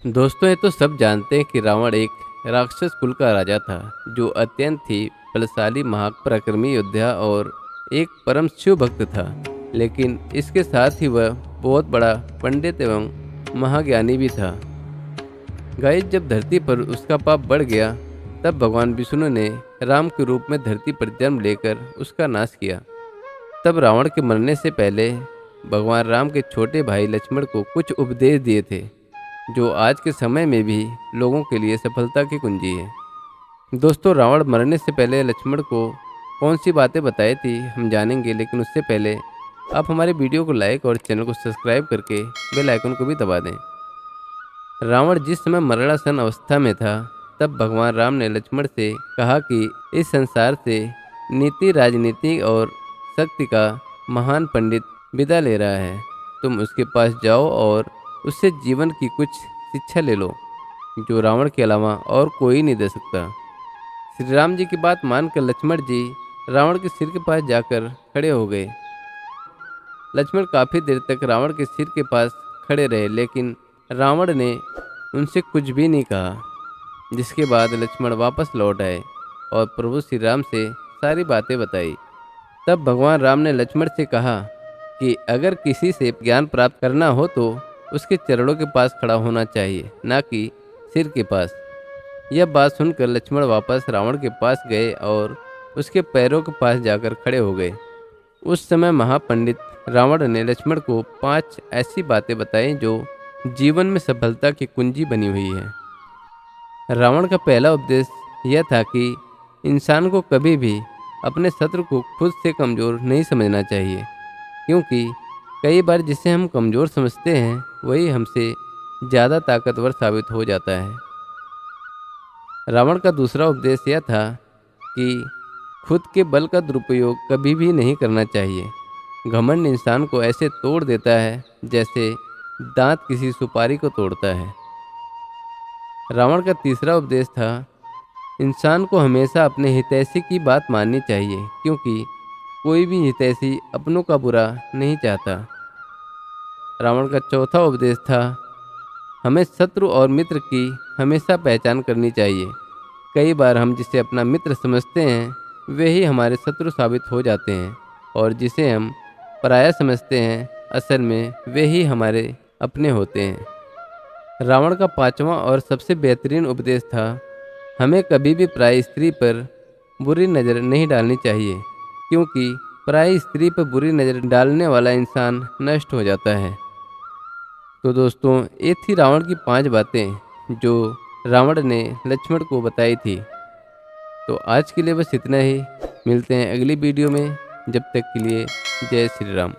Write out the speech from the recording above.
दोस्तों, ये तो सब जानते हैं कि रावण एक राक्षस कुल का राजा था जो अत्यंत ही बलशाली, महापराक्रमी योद्धा और एक परम शिव भक्त था। लेकिन इसके साथ ही वह बहुत बड़ा पंडित एवं महाज्ञानी भी था। गाइस, जब धरती पर उसका पाप बढ़ गया, तब भगवान विष्णु ने राम के रूप में धरती पर जन्म लेकर उसका नाश किया। तब रावण के मरने से पहले भगवान राम के छोटे भाई लक्ष्मण को कुछ उपदेश दिए थे, जो आज के समय में भी लोगों के लिए सफलता की कुंजी है। दोस्तों, रावण मरने से पहले लक्ष्मण को कौन सी बातें बताई थी हम जानेंगे, लेकिन उससे पहले आप हमारे वीडियो को लाइक और चैनल को सब्सक्राइब करके बेल आइकन को भी दबा दें। रावण जिस समय मरणासन अवस्था में था, तब भगवान राम ने लक्ष्मण से कहा कि इस संसार से नीति, राजनीति और शक्ति का महान पंडित विदा ले रहा है। तुम उसके पास जाओ और उससे जीवन की कुछ शिक्षा ले लो, जो रावण के अलावा और कोई नहीं दे सकता। श्री राम जी की बात मानकर लक्ष्मण जी रावण के सिर के पास जाकर खड़े हो गए। लक्ष्मण काफ़ी देर तक रावण के सिर के पास खड़े रहे, लेकिन रावण ने उनसे कुछ भी नहीं कहा। जिसके बाद लक्ष्मण वापस लौट आए और प्रभु श्री राम से सारी बातें बताई। तब भगवान राम ने लक्ष्मण से कहा कि अगर किसी से ज्ञान प्राप्त करना हो तो उसके चरणों के पास खड़ा होना चाहिए, ना कि सिर के पास। यह बात सुनकर लक्ष्मण वापस रावण के पास गए और उसके पैरों के पास जाकर खड़े हो गए। उस समय महापंडित रावण ने लक्ष्मण को 5 ऐसी बातें बताई जो जीवन में सफलता की कुंजी बनी हुई है। रावण का पहला उपदेश यह था कि इंसान को कभी भी अपने शत्रु को खुद से कमज़ोर नहीं समझना चाहिए, क्योंकि कई बार जिसे हम कमज़ोर समझते हैं वही हमसे ज़्यादा ताकतवर साबित हो जाता है। रावण का दूसरा उपदेश यह था कि खुद के बल का दुरुपयोग कभी भी नहीं करना चाहिए। घमंड इंसान को ऐसे तोड़ देता है जैसे दांत किसी सुपारी को तोड़ता है। रावण का तीसरा उपदेश था, इंसान को हमेशा अपने हितैषी की बात माननी चाहिए, क्योंकि कोई भी हितैषी अपनों का बुरा नहीं चाहता। रावण का चौथा उपदेश था, हमें शत्रु और मित्र की हमेशा पहचान करनी चाहिए। कई बार हम जिसे अपना मित्र समझते हैं वे ही हमारे शत्रु साबित हो जाते हैं, और जिसे हम पराया समझते हैं असल में वे ही हमारे अपने होते हैं। रावण का पांचवा और सबसे बेहतरीन उपदेश था, हमें कभी भी पराई स्त्री पर बुरी नज़र नहीं डालनी चाहिए, क्योंकि पराई स्त्री पर बुरी नज़र डालने वाला इंसान नष्ट हो जाता है। तो दोस्तों, ये थी रावण की 5 बातें जो रावण ने लक्ष्मण को बताई थी। तो आज के लिए बस इतना ही। मिलते हैं अगली वीडियो में। जब तक के लिए जय श्री राम।